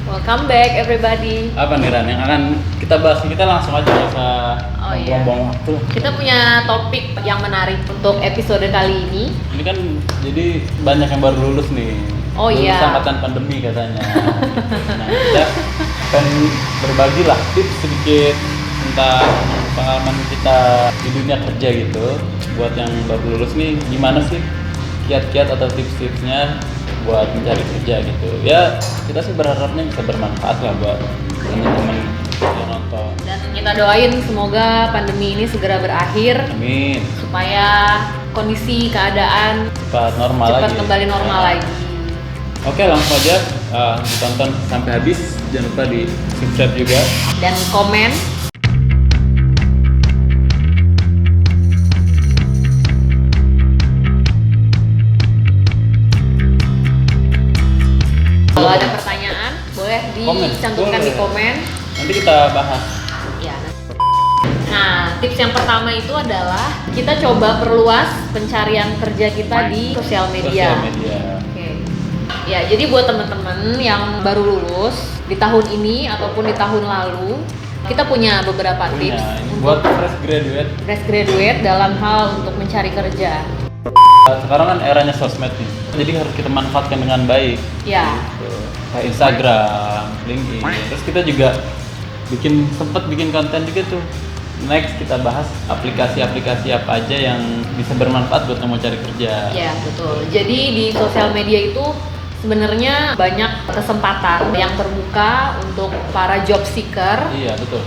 Welcome back everybody. Apa nih Ran yang akan kita bahas? Kita langsung aja, nggak usah Iya. buang-buang waktu. Kita punya topik yang menarik untuk episode kali ini. Ini kan jadi banyak yang baru lulus nih. Oh lulus iya. angkatan pandemi katanya. Nah, kita akan berbagi lah tips sedikit tentang pengalaman kita di dunia kerja gitu. Buat yang baru lulus nih, gimana sih kiat-kiat atau tips-tipsnya buat mencari kerja gitu. Ya, kita sih berharapnya bisa bermanfaat lah buat teman-teman yang nonton. Dan kita doain semoga pandemi ini segera berakhir Amin. supaya kondisi keadaan Cepat normal cepat lagi. kembali normal Ya. lagi. Oke, langsung aja ditonton sampai habis. Jangan lupa di subscribe juga. Dan komen. Kalau ada pertanyaan, boleh dicantumkan di Boleh. komen. Nanti kita bahas. Ya. Nah, tips yang pertama itu adalah kita coba perluas pencarian kerja kita di sosial media. Sosial media. Oke. Ya, jadi buat teman-teman yang baru lulus di tahun ini ataupun di tahun lalu, kita punya beberapa tips Ini untuk buat fresh graduate. fresh graduate dalam hal untuk mencari kerja. Sekarang kan eranya sosmed nih. Jadi harus kita manfaatkan dengan baik. Ya. Gitu. Kayak Instagram, LinkedIn. Terus kita juga sempet bikin konten juga tuh. Next kita bahas aplikasi-aplikasi apa aja yang bisa bermanfaat buat kamu cari kerja. Ya, betul. Jadi di sosial media itu sebenarnya banyak kesempatan yang terbuka untuk para job seeker. Iya, betul.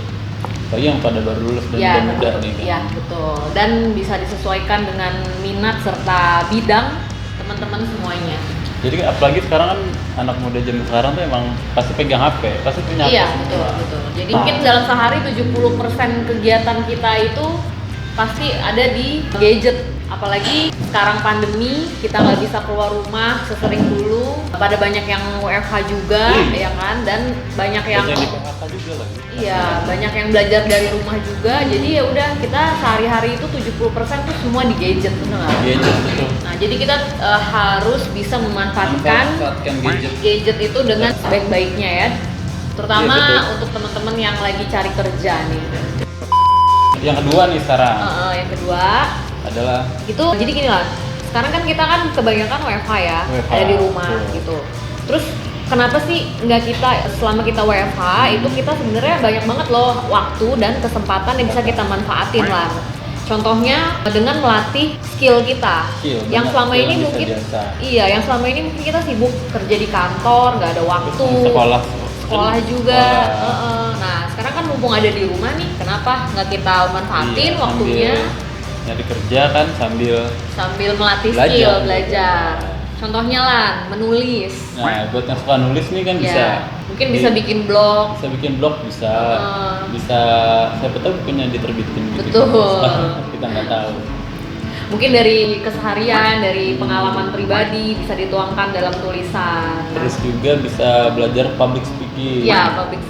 Bagi yang pada baru lulus dan Ya, muda betul. nih kan. Ya, betul. Dan bisa disesuaikan dengan minat serta bidang teman-teman semuanya. Jadi apalagi sekarang kan anak muda zaman sekarang tuh emang pasti pegang HP, pasti punya HP Iya, semua. betul, betul. Jadi mungkin dalam sehari 70% kegiatan kita itu pasti ada di gadget. Apalagi sekarang pandemi, kita nggak bisa keluar rumah sesering dulu. Pada banyak yang WFH juga, ya kan? Dan banyak yang Banyak di PHK juga lagi. iya, banyak yang belajar dari rumah juga. Jadi ya udah, kita sehari-hari itu 70% tuh semua di gadget, bener nggak? Gadget betul. Nah, jadi kita harus bisa memanfaatkan gadget. gadget itu dengan sebaik-baiknya ya. Terutama Iya, betul. untuk teman-teman yang lagi cari kerja nih. Yang kedua nih sekarang Yang kedua adalah itu jadi gini lah. Sekarang kan kita kan kebanyakan WFH ya, WFH, ada di rumah betul. gitu. Terus kenapa sih nggak kita selama kita WFH itu kita sebenarnya banyak banget loh waktu dan kesempatan yang bisa kita manfaatin lah. Contohnya dengan melatih skill kita. Yang Skill, selama skill ini yang bisa mungkin biasa. iya, yang selama ini mungkin kita sibuk kerja di kantor, nggak ada waktu. Sekolah juga. Nah, sekarang kan mumpung ada di rumah nih, kenapa nggak kita manfaatin Iya, waktunya sambil nyari kerja kan sambil melatih Belajar. skill, belajar. Contohnya lah, menulis. Nah, buat yang suka nulis nih kan Ya, bisa. mungkin bisa bikin blog. Bisa bikin blog bisa. Bisa siapa tahu bukunya diterbitkan gitu. Betul. Kita nggak tahu. Mungkin dari keseharian, dari pengalaman pribadi bisa dituangkan dalam tulisan. Terus juga bisa belajar public speaking. Ya, public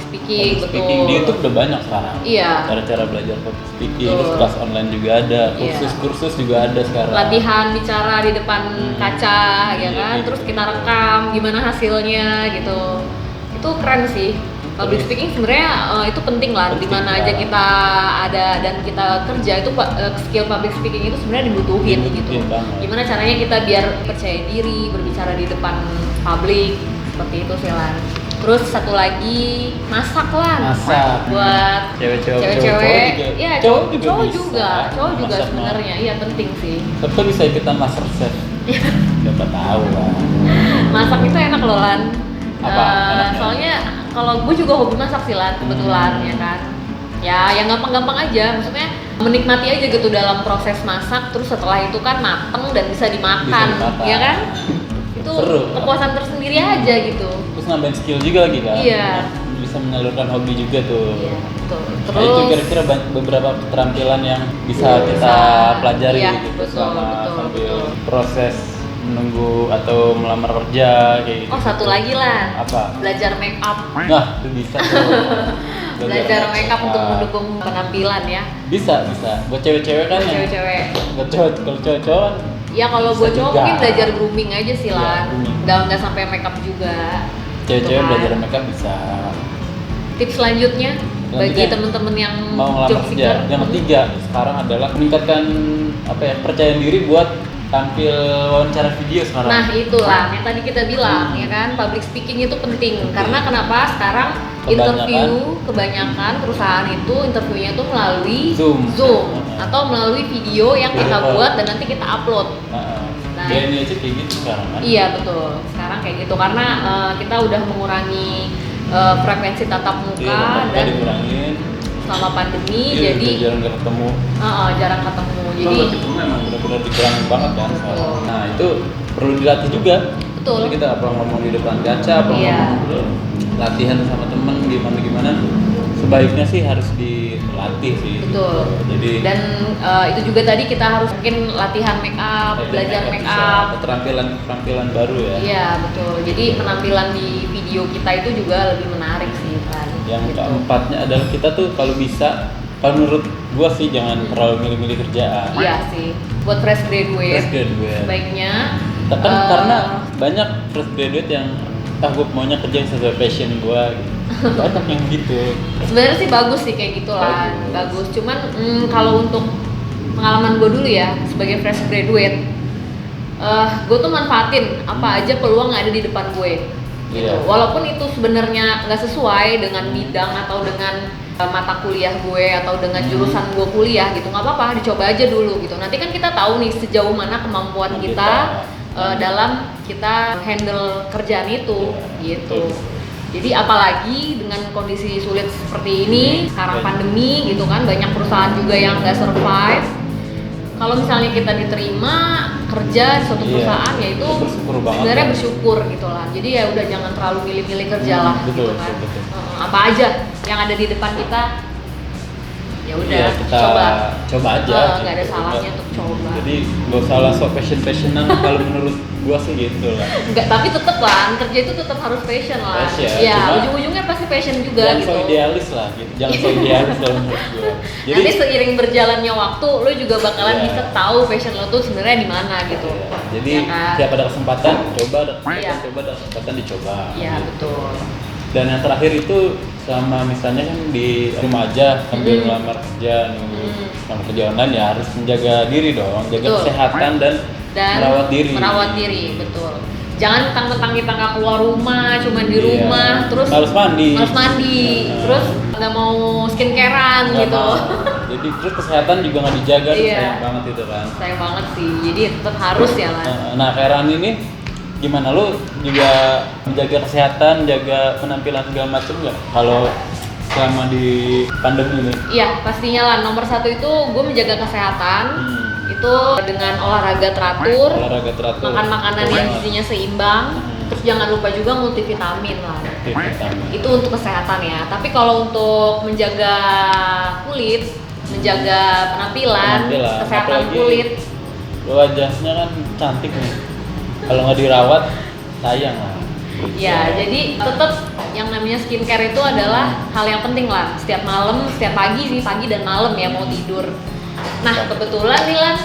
speaking, betul. Di YouTube udah banyak sekarang. Iya. Cara-cara belajar public speaking, Betul. terus kelas online juga ada, Iya. kursus-kursus juga ada sekarang. Latihan bicara di depan kaca, ya Iya, kan? gitu. Terus kita rekam gimana hasilnya gitu. Itu keren sih. Public speaking sebenarnya itu penting lah, Penting, dimana aja ya. kita ada dan kita kerja itu skill public speaking itu sebenarnya dibutuhin gitu. Dibutuhin banget. Gimana caranya kita biar percaya diri berbicara di depan publik seperti itu sih Lan. Terus satu lagi masak lah. Masak. Buat Cewek-cewek cewek-cewek, juga. ya Cowok cowok juga bisa. cowok juga Masak sebenarnya, iya penting sih. Tapi bisa ikutan master chef. Siapa tahu lah. Masak itu enak loh Lan. Apa enaknya? Soalnya kalau gue juga hobi masak sih Lan, kebetulan ya kan. Ya yang gampang-gampang aja, maksudnya menikmati aja gitu dalam proses masak. Terus setelah itu kan mateng dan bisa dimakan, Bisa dimakan. ya kan? Itu Seru. kepuasan tersendiri aja gitu. Terus nambahin skill juga lagi kan. Iya. Bisa menyalurkan hobi juga tuh. Iya, betul. Nah, itu Terus kira-kira beberapa keterampilan yang bisa Bisa. kita pelajari Iya, gitu betul, selama betul, sambil betul. proses menunggu atau melamar kerja kayak gitu. oh satu lagi lah, Apa? belajar make up. Nah, itu bisa tuh. Belajar make up untuk mendukung penampilan ya. Bisa. Buat cewek-cewek kan ya. Cewek-cewek. Buat cowok, kalau cowok-cowok Ya kalau Bisa buat cowok juga. mungkin belajar grooming aja sih Iya, lah. grooming. Nggak sampai make up juga. Cewek-cewek kan. belajar makeup bisa. Tips selanjutnya bagi teman-teman yang mau job ngelamar seeker. kerja. Yang ketiga sekarang adalah meningkatkan percaya diri buat tampil wawancara video sekarang. Nah itulah yang tadi kita bilang ya kan, public speaking itu penting. Karena kenapa sekarang kebanyakan perusahaan itu interviewnya tuh melalui Zoom atau melalui video yang kita buat dan nanti kita upload. Nah, ini aja kayak gitu sekarang kan? Iya betul, sekarang kayak gitu karena kita udah mengurangi frekuensi tatap muka dan dikurangin selama pandemi jadi jarang ketemu. Jarang ketemu. Jadi kalau ketemu memang benar-benar dikurangin banget kan sekarang. Nah itu perlu dilatih juga. Betul. Jadi kita apa ngomong di depan kaca, apa ngomong latihan sama temen gimana sebaiknya sih harus dilatih sih. Betul. Jadi dan itu juga tadi kita harus mungkin latihan make up, belajar make up, keterampilan baru ya. Iya betul. Jadi penampilan di video kita itu juga lebih menarik sih kan. Yang keempatnya adalah kita tuh kalau bisa, kalau menurut gua sih jangan terlalu milih-milih kerjaan. Iya sih. Buat fresh graduate. Sebaiknya. Karena banyak fresh graduate yang gue maunya kerja sesuai passion gue gitu. Banyak yang gitu. Sebenarnya sih bagus sih kayak gitulah, bagus. Cuman kalau untuk pengalaman gue dulu ya sebagai fresh graduate, gue tuh manfaatin apa aja peluang yang ada di depan gue. Gitu. Walaupun itu sebenarnya nggak sesuai dengan bidang atau dengan mata kuliah gue atau dengan jurusan gue kuliah gitu, nggak apa-apa, dicoba aja dulu gitu. Nanti kan kita tahu nih sejauh mana kemampuan kita dalam kita handle kerjaan itu gitu. Jadi apalagi dengan kondisi sulit seperti ini, sekarang pandemi gitu kan, banyak perusahaan juga yang nggak survive. Kalau misalnya kita diterima kerja di suatu perusahaan, ya itu sebenarnya bersyukur gitu lah. Jadi ya udah jangan terlalu milih-milih kerja lah gitu kan. Apa aja yang ada di depan kita, ya udah kita coba aja. Nggak ada salahnya untuk coba. Jadi nggak salah sok passionan kalau menurut gua sih gitu lah. Enggak, tapi tetep lah kerja itu tetap harus passion lah. Ya ujung-ujungnya pasti passion juga jangan gitu. Jangan so idealis lah, gitu. Jangan so idealis kalau menurut gua. Jadi nanti seiring berjalannya waktu, lo juga bakalan bisa tahu passion lo tuh sebenarnya di mana gitu. Jadi tiap ada kesempatan coba, ada kesempatan dicoba. Iya betul. Dan yang terakhir itu sama misalnya kan di rumah aja sambil melamar kerja, melamar kerja online ya harus menjaga diri dong, jaga kesehatan dan merawat diri. Betul. Jangan mentang-mentang kita nggak keluar rumah, cuma di rumah, terus males mandi, terus nggak mau skincarean gitu. Jadi terus kesehatan juga nggak dijaga, sayang banget itu kan. Sayang banget sih, jadi tetap harus ya lah. Nah kayak Rani ini gimana, lu juga menjaga kesehatan, jaga penampilan segala macam nggak kalau selama di pandemi ini? Iya pastinya lah, nomor satu itu gue menjaga kesehatan. Itu dengan olahraga teratur, makan makanan yang gizinya seimbang, terus jangan lupa juga multivitamin lah. Itu untuk kesehatan ya. Tapi kalau untuk menjaga kulit, menjaga penampilan kesehatan kulit, wajahnya kan cantik nih. Kalau nggak dirawat, sayang lah. Ya, jadi tetap yang namanya skincare itu adalah hal yang penting lah. Setiap malam, setiap pagi dan malam ya mau tidur. Nah kebetulan nih Lan,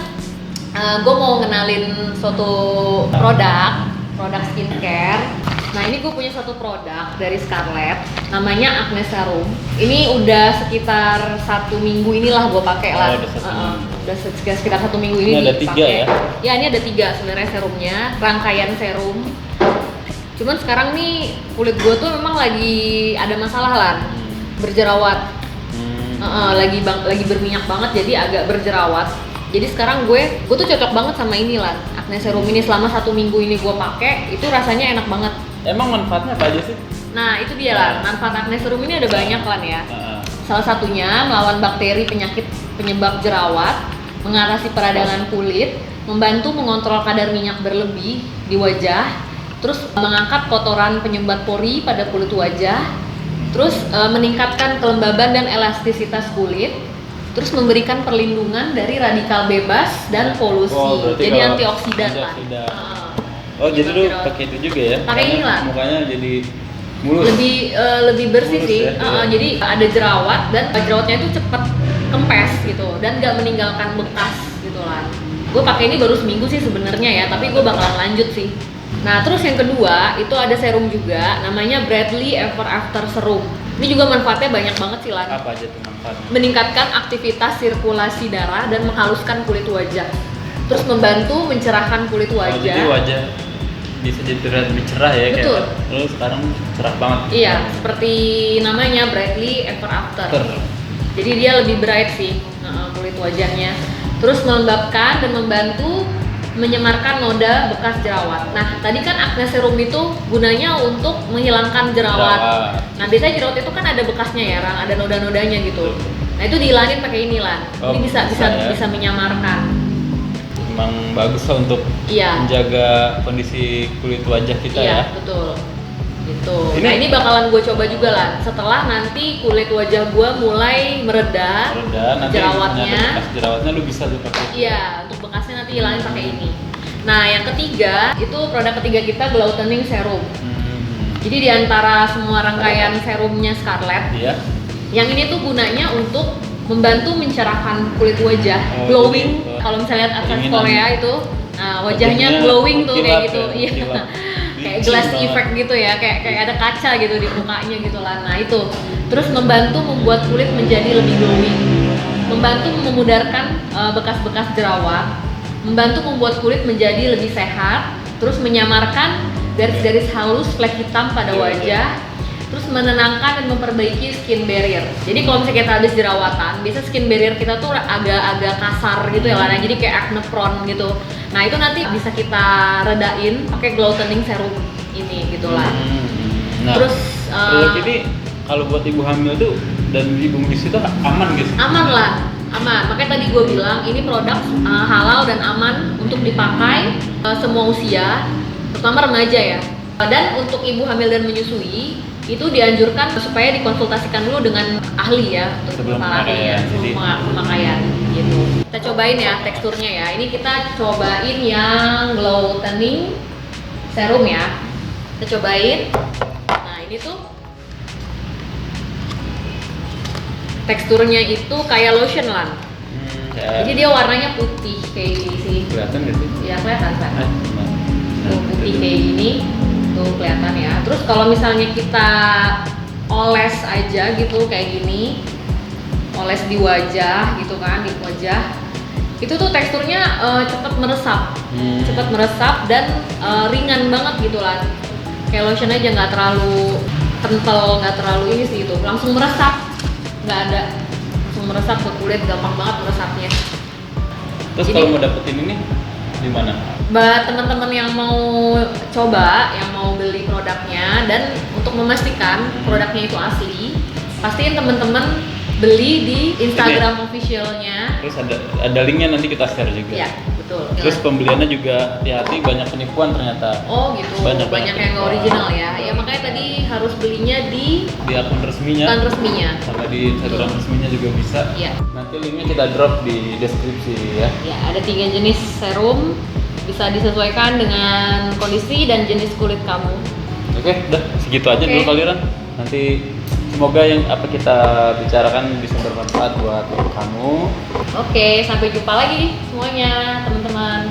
gue mau ngenalin suatu produk skincare. Nah ini gue punya satu produk dari Scarlett, namanya Acne Serum. Ini udah sekitar 1 minggu inilah gue pakai lah. Udah sekitar 1 minggu ini ada 3 ya? Ya ini ada 3 sebenarnya serumnya, rangkaian serum. Cuman sekarang nih kulit gue tuh memang lagi ada masalah Lan, berjerawat. Lagi berminyak banget, jadi agak berjerawat. Jadi sekarang gue tuh cocok banget sama ini lah, Acne Serum ini. Selama 1 minggu ini gue pakai, itu rasanya enak banget. Emang manfaatnya apa aja sih? Nah itu dia lah, manfaat Acne Serum ini ada banyak Lan ya. Salah satunya melawan bakteri penyakit penyebab jerawat, mengatasi peradangan kulit, membantu mengontrol kadar minyak berlebih di wajah, terus mengangkat kotoran penyumbat pori pada kulit wajah, terus meningkatkan kelembaban dan elastisitas kulit, terus memberikan perlindungan dari radikal bebas dan polusi. Jadi antioksidan lah. Jadi lu pakai itu juga ya? Pakai ini lah. Mukanya jadi mulus. Lebih bersih mulus sih. Ya? Jadi ada jerawat dan jerawatnya itu cepet kempes gitu dan nggak meninggalkan bekas gitu lah. Gue pakai ini baru seminggu sih sebenarnya ya, tapi gue bakalan lanjut sih. Nah, terus yang kedua itu ada serum juga, namanya Bradley Ever After Serum. Ini juga manfaatnya banyak banget sih, Lan. Apa aja tuh manfaatnya? Meningkatkan aktivitas sirkulasi darah dan menghaluskan kulit wajah. Terus membantu mencerahkan kulit wajah. Jadi wajah bisa jadi terlihat lebih cerah ya. Betul. Kayak lu sekarang cerah banget. Iya, seperti namanya Bradley Ever After. Jadi dia lebih bright sih kulit wajahnya. Terus melembabkan dan membantu menyemarkan noda bekas jerawat. Nah, tadi kan acne serum itu gunanya untuk menghilangkan jerawat. Nah, biasanya jerawat itu kan ada bekasnya ya, Rang, ada noda-nodanya gitu. Nah, itu dihilangin pakai ini, Lan. Ini bisa menyamarkan. Emang bagus lah untuk menjaga kondisi kulit wajah kita ya. Iya, betul. Gitu. Nah, ini bakalan gue coba juga lah. Setelah nanti kulit wajah gue mulai mereda nanti jerawatnya. bekas jerawatnya lu bisa tuh pakai. Iya, untuk bekasnya nanti hilangin pakai ini. Nah, yang ketiga itu produk ketiga kita Glowtening Serum. Jadi di antara semua rangkaian serumnya Scarlett, yang ini tuh gunanya untuk membantu mencerahkan kulit wajah, glowing. Kalau misalnya lihat artis Korea itu, nah wajahnya glowing tuh kayak gitu. Iya. Kayak glass effect gitu ya, kayak ada kaca gitu di mukanya gitu lah. Nah itu, terus membantu membuat kulit menjadi lebih glowing, membantu memudarkan bekas-bekas jerawat, membantu membuat kulit menjadi lebih sehat, terus menyamarkan garis-garis halus flek hitam pada wajah, terus menenangkan dan memperbaiki skin barrier. Jadi kalau misalnya kita habis jerawatan, biasa skin barrier kita tuh agak-agak kasar gitu ya, Lana. Jadi kayak acne prone gitu. Nah itu nanti bisa kita redain pakai Glowtening Serum ini gitu lah. Nah, terus ini kalau buat ibu hamil tuh dan ibu menyusui itu aman gitu? Aman lah, aman. Makanya tadi gue bilang ini produk halal dan aman untuk dipakai semua usia, terutama remaja ya. Dan untuk ibu hamil dan menyusui itu dianjurkan supaya dikonsultasikan dulu dengan ahli ya, untuk sebelum pemakaian gitu. Kita cobain ya teksturnya ya. Ini kita cobain yang Glowtening Serum ya. Kita cobain. Nah, ini tuh teksturnya itu kayak lotion lah. Jadi dia warnanya putih kayak gini sih. Kelihatan nggak sih? Iya, kelihatan kan. Tuh putih kayak gini. Tuh kelihatan ya. Terus kalau misalnya kita oles aja gitu kayak gini, oles di wajah gitu kan, di wajah, itu tuh teksturnya cepet meresap dan ringan banget gitu lah. Kayak lotion aja, nggak terlalu kental, nggak terlalu ini sih gitu, langsung meresap, langsung meresap ke kulit, gampang banget meresapnya. Terus kalau mau dapetin ini di mana? Buat teman-teman yang mau coba, yang mau beli produknya dan untuk memastikan produknya itu asli, pastiin teman-teman beli di Instagram officialnya. Terus ada linknya, nanti kita share juga. Iya, betul. Terus pembeliannya juga hati-hati, banyak penipuan ternyata. Oh gitu. Banyak yang nggak original ya. Ya makanya tadi harus belinya di akun resminya. Sama di Instagram resminya juga bisa. Iya. Nanti linknya kita drop di deskripsi ya. Ya, ada 3 jenis serum, bisa disesuaikan dengan kondisi dan jenis kulit kamu. Oke, udah segitu aja dulu kali Ran. Nanti semoga yang apa kita bicarakan bisa bermanfaat buat kamu. Oke, sampai jumpa lagi semuanya teman-teman.